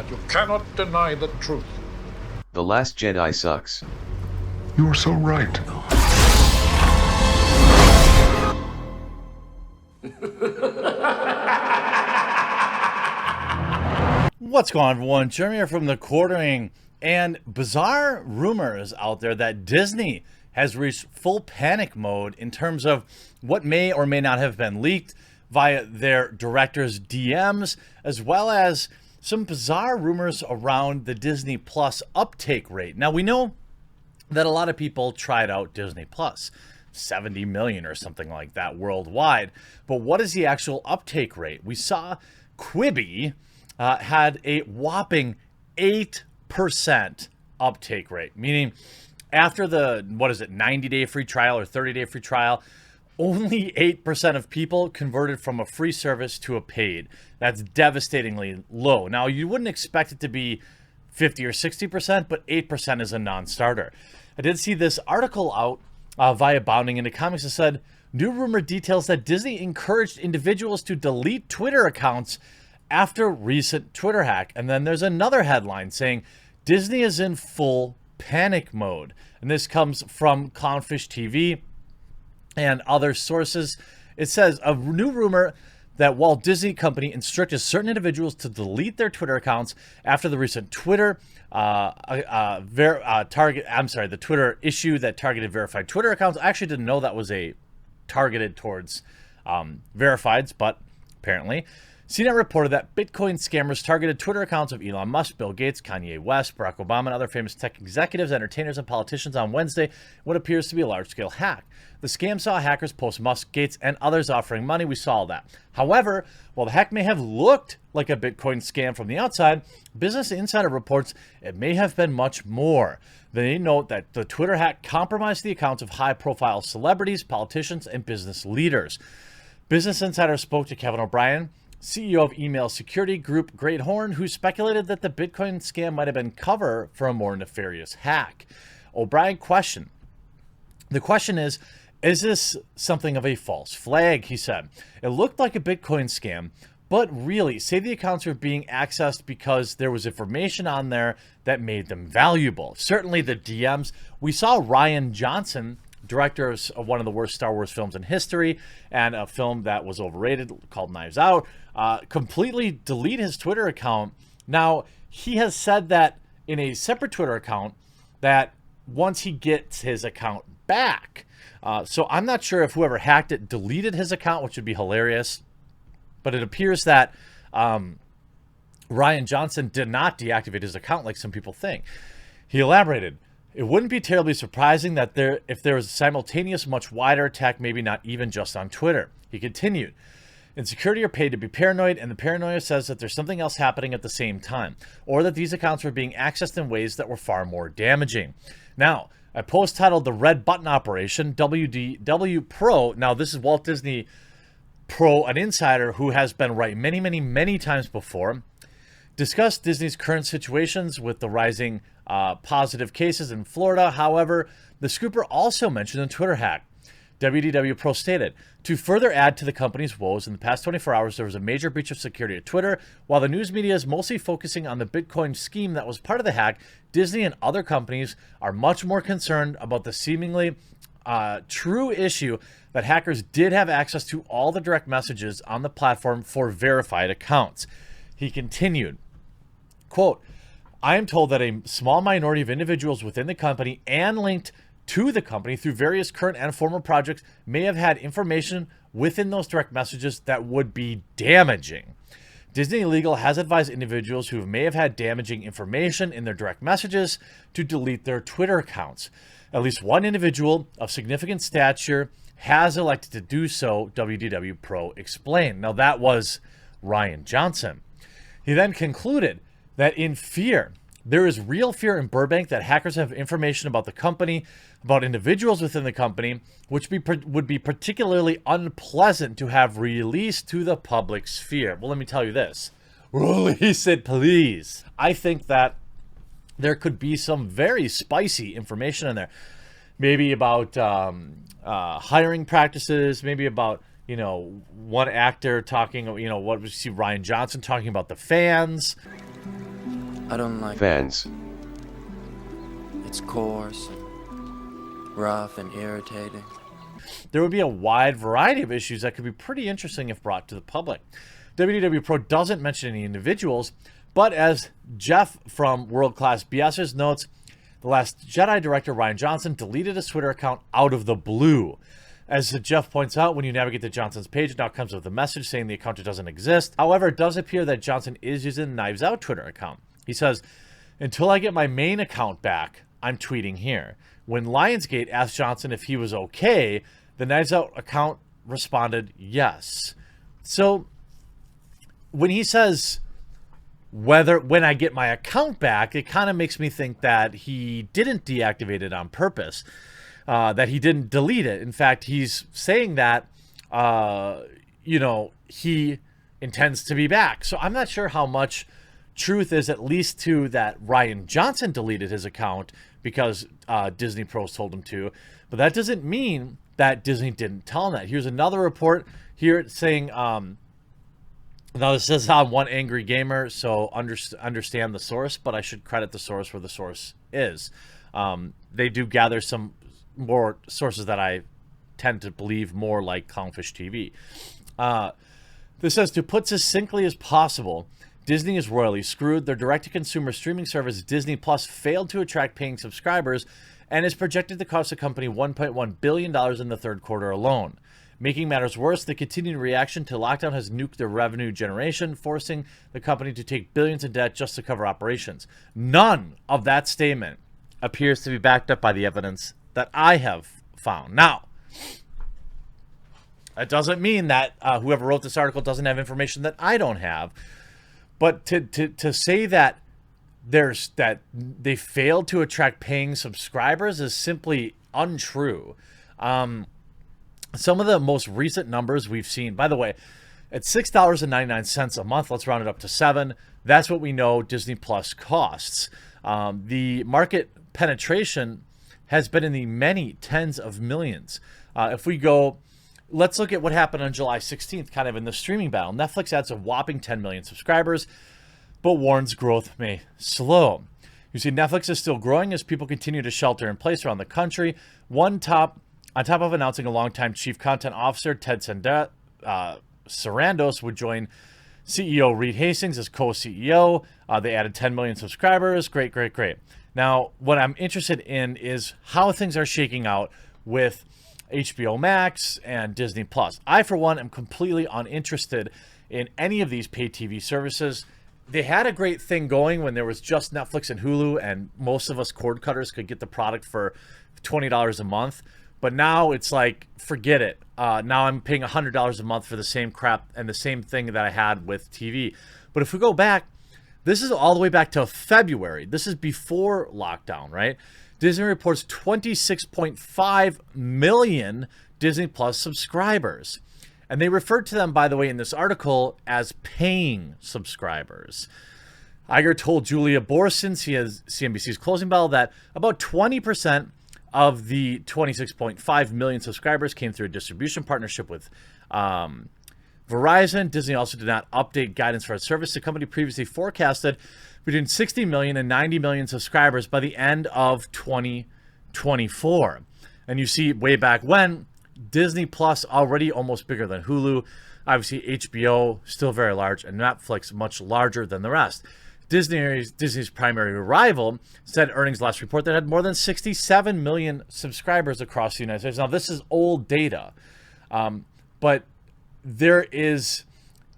but you cannot deny the truth. The Last Jedi sucks. You are so right. What's going on, everyone? Jeremy here from The Quartering, and bizarre rumors out there that Disney has reached full panic mode in terms of what may or may not have been leaked via their director's DMs, as well as some bizarre rumors around the Disney Plus uptake rate. Now, we know that a lot of people tried out Disney Plus, 70 million or something like that worldwide, but what is the actual uptake rate? We saw Quibi had a whopping 8% uptake rate, meaning after the, 90-day free trial or 30-day free trial, only 8% of people converted from a free service to a paid. That's devastatingly low. Now, you wouldn't expect it to be 50 or 60%, but 8% is a non-starter. I did see this article out via Bounding into Comics that said, new rumor details that Disney encouraged individuals to delete Twitter accounts after recent Twitter hack. And then there's another headline saying, Disney is in full panic mode. And this comes from Clownfish TV and other sources. It says a new rumor that Walt Disney Company instructed certain individuals to delete their Twitter accounts after the recent Twitter the Twitter issue that targeted verified Twitter accounts. I actually didn't know that was targeted towards verifieds, but apparently. CNET reported that Bitcoin scammers targeted Twitter accounts of Elon Musk, Bill Gates, Kanye West, Barack Obama, and other famous tech executives, entertainers, and politicians on Wednesday in what appears to be a large-scale hack. The scam saw hackers post Musk, Gates, and others offering money. We saw that. However, while the hack may have looked like a Bitcoin scam from the outside, Business Insider reports it may have been much more. They note that the Twitter hack compromised the accounts of high-profile celebrities, politicians, and business leaders. Business Insider spoke to Kevin O'Brien, CEO of email security group Great Horn, who speculated that the Bitcoin scam might have been cover for a more nefarious hack. O'Brien questioned. The question is this something of a false flag, he said. It looked like a Bitcoin scam, but really, say the accounts were being accessed because there was information on there that made them valuable. Certainly the DMs. We saw Rian Johnson, director of one of the worst Star Wars films in history, and a film that was overrated called Knives Out, completely delete his Twitter account. Now, he has said that in a separate Twitter account that once he gets his account back. So I'm not sure if whoever hacked it deleted his account, which would be hilarious. But it appears that Rian Johnson did not deactivate his account like some people think. He elaborated, it wouldn't be terribly surprising that if there was a simultaneous, much wider attack, maybe not even just on Twitter. He continued, in security are paid to be paranoid, and the paranoia says that there's something else happening at the same time, or that these accounts were being accessed in ways that were far more damaging. Now, a post titled The Red Button Operation, WDW Pro, now this is Walt Disney Pro, an insider who has been right many, many, many times before, discussed Disney's current situations with the rising positive cases in Florida. However, the scooper also mentioned the Twitter hack. WDW Pro stated, to further add to the company's woes, in the past 24 hours, there was a major breach of security at Twitter. While the news media is mostly focusing on the Bitcoin scheme that was part of the hack, Disney and other companies are much more concerned about the seemingly true issue that hackers did have access to all the direct messages on the platform for verified accounts. He continued, quote, I am told that a small minority of individuals within the company and linked to the company through various current and former projects may have had information within those direct messages that would be damaging. Disney Legal has advised individuals who may have had damaging information in their direct messages to delete their Twitter accounts. At least one individual of significant stature has elected to do so, WDW Pro explained. Now, that was Rian Johnson. He then concluded that in fear, there is real fear in Burbank that hackers have information about the company, about individuals within the company, which would be particularly unpleasant to have released to the public sphere. Well, let me tell you this. Release it, please. I think that there could be some very spicy information in there. Maybe about hiring practices, maybe about, one actor talking, what we see Rian Johnson talking about the fans. I don't like Fans. It's coarse, rough, and irritating. There would be a wide variety of issues that could be pretty interesting if brought to the public. WDW Pro doesn't mention any individuals, but as Jeff from World Class BSers notes, The Last Jedi director Rian Johnson deleted his Twitter account out of the blue. As Jeff points out, when you navigate to Johnson's page, it now comes with a message saying the account doesn't exist. However, it does appear that Johnson is using the Knives Out Twitter account. He says, "Until I get my main account back, I'm tweeting here." When Lionsgate asked Johnson if he was okay, the Knives Out account responded yes. So when he says when I get my account back, it kind of makes me think that he didn't deactivate it on purpose, that he didn't delete it. In fact, he's saying that, he intends to be back. So I'm not sure how much truth is, at least to that Rian Johnson deleted his account because Disney Pros told him to. But that doesn't mean that Disney didn't tell him that. Here's another report here saying, now this says on One Angry Gamer, so understand the source, but I should credit the source where the source is. They do gather some more sources that I tend to believe more like Clownfish TV. This says, to put succinctly as possible, Disney is royally screwed. Their direct-to-consumer streaming service Disney Plus failed to attract paying subscribers and is projected to cost the company $1.1 billion in the third quarter alone. Making matters worse, the continued reaction to lockdown has nuked their revenue generation, forcing the company to take billions in debt just to cover operations. None of that statement appears to be backed up by the evidence that I have found. Now, that doesn't mean that whoever wrote this article doesn't have information that I don't have. But to say that they failed to attract paying subscribers is simply untrue. Some of the most recent numbers we've seen, by the way, at $6.99 a month, let's round it up to $7. That's what we know Disney Plus costs. The market penetration has been in the many tens of millions. If we go, let's look at what happened on July 16th, kind of in the streaming battle. Netflix adds a whopping 10 million subscribers, but warns growth may slow. You see, Netflix is still growing as people continue to shelter in place around the country. On top of announcing a longtime chief content officer, Ted Sarandos, would join CEO Reed Hastings as co-CEO. They added 10 million subscribers. Great. Now, what I'm interested in is how things are shaking out with HBO Max and Disney Plus. I, for one, am completely uninterested in any of these pay TV services. They had a great thing going when there was just Netflix and Hulu, and most of us cord cutters could get the product for $20 a month. But now it's like, forget it. Now I'm paying $100 a month for the same crap and the same thing that I had with TV. But if we go back, this is all the way back to February. This is before lockdown, right? Disney reports 26.5 million Disney Plus subscribers. And they referred to them, by the way, in this article as paying subscribers. Iger told Julia Borson, CNBC's Closing Bell, that about 20% of the 26.5 million subscribers came through a distribution partnership with Verizon. Disney also did not update guidance for its service. The company previously forecasted between 60 million and 90 million subscribers by the end of 2024. And you see way back when, Disney Plus already almost bigger than Hulu. Obviously, HBO still very large, and Netflix much larger than the rest. Disney's primary rival said earnings last report that had more than 67 million subscribers across the United States. Now, this is old data, but there is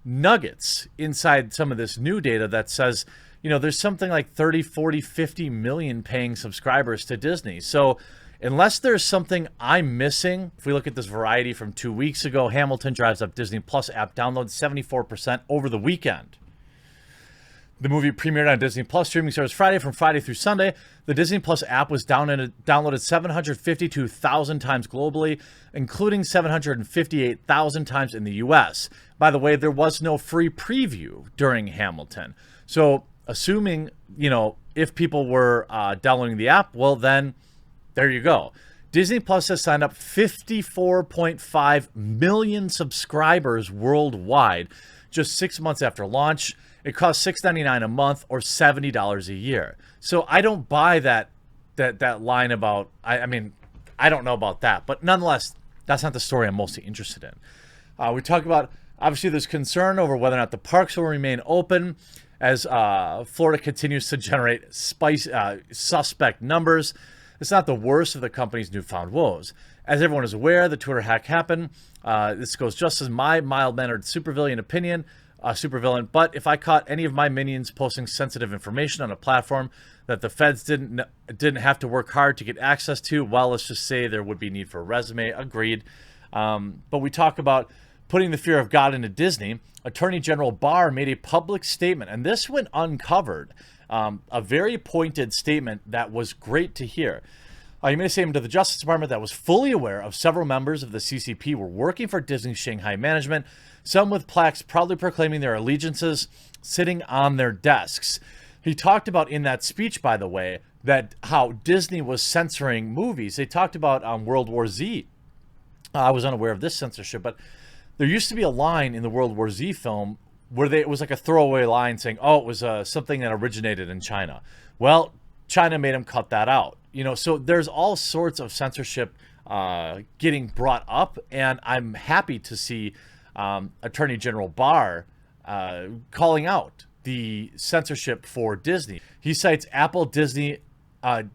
nuggets inside some of this new data that says, there's something like 30, 40, 50 million paying subscribers to Disney. So unless there's something I'm missing, if we look at this Variety from 2 weeks ago, Hamilton drives up Disney Plus app downloads 74% over the weekend. The movie premiered on Disney Plus streaming service Friday. From Friday through Sunday, the Disney Plus app was downloaded 752,000 times globally, including 758,000 times in the U.S. By the way, there was no free preview during Hamilton. So assuming, if people were downloading the app, well, then there you go. Disney Plus has signed up 54.5 million subscribers worldwide just 6 months after launch. It costs $6.99 a month or $70 a year. So I don't buy that line about, I mean, I don't know about that, but nonetheless, that's not the story I'm mostly interested in. We talk about, obviously, there's concern over whether or not the parks will remain open as Florida continues to generate suspect numbers. It's not the worst of the company's newfound woes. As everyone is aware, the Twitter hack happened. This goes just as my mild-mannered supervillain opinion, but if I caught any of my minions posting sensitive information on a platform that the feds didn't have to work hard to get access to, well, let's just say there would be need for a resume. Agreed. But we talk about putting the fear of God into Disney. Attorney General Barr made a public statement, and this went uncovered. A very pointed statement that was great to hear. He made a statement to the Justice Department that was fully aware of several members of the CCP were working for Disney's Shanghai management, some with plaques proudly proclaiming their allegiances sitting on their desks. He talked about in that speech, by the way, that how Disney was censoring movies. They talked about World War Z. I was unaware of this censorship, but there used to be a line in the World War Z film where it was like a throwaway line saying, oh, it was something that originated in China. Well, China made them cut that out. You know, so there's all sorts of censorship getting brought up, and I'm happy to see Attorney General Barr calling out the censorship for Disney. He cites Disney and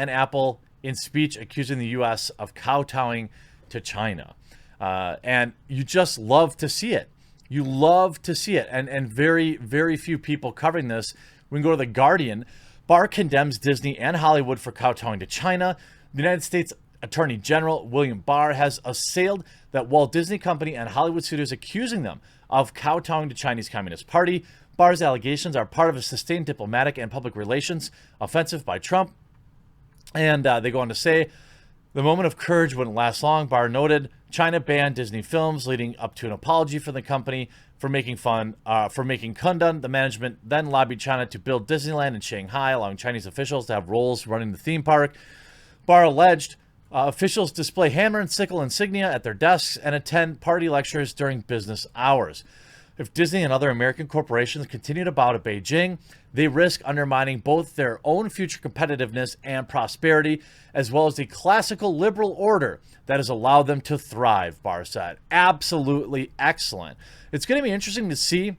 Apple in speech accusing the U.S. of kowtowing to China. And you just love to see it. You love to see it. And very, very few people covering this. We can go to The Guardian. Barr condemns Disney and Hollywood for kowtowing to China. The United States Attorney General William Barr has assailed that Walt Disney Company and Hollywood studios accusing them of kowtowing to Chinese Communist Party. Barr's allegations are part of a sustained diplomatic and public relations offensive by Trump. And they go on to say, the moment of courage wouldn't last long. Barr noted China banned Disney films, leading up to an apology from the company for making Kundun. The management then lobbied China to build Disneyland in Shanghai, allowing Chinese officials to have roles running the theme park. Barr alleged officials display hammer and sickle insignia at their desks and attend party lectures during business hours. If Disney and other American corporations continue to bow to Beijing, they risk undermining both their own future competitiveness and prosperity, as well as the classical liberal order that has allowed them to thrive, Barr said. Absolutely excellent. It's going to be interesting to see,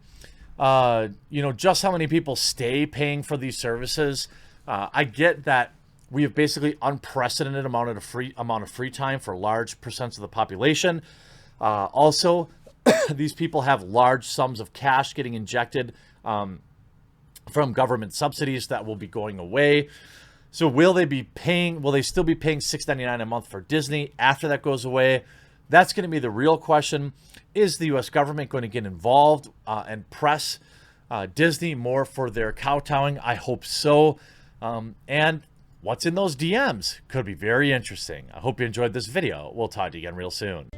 just how many people stay paying for these services. I get that we have basically unprecedented amount of free time for large percents of the population. Also, these people have large sums of cash getting injected from government subsidies that will be going away. So will they still be paying $6.99 a month for Disney after that goes away? That's going to be the real question. Is the U.S. government going to get involved and press Disney more for their kowtowing? I hope so. And what's in those DMs could be very interesting. I hope you enjoyed this video. We'll talk to you again real soon.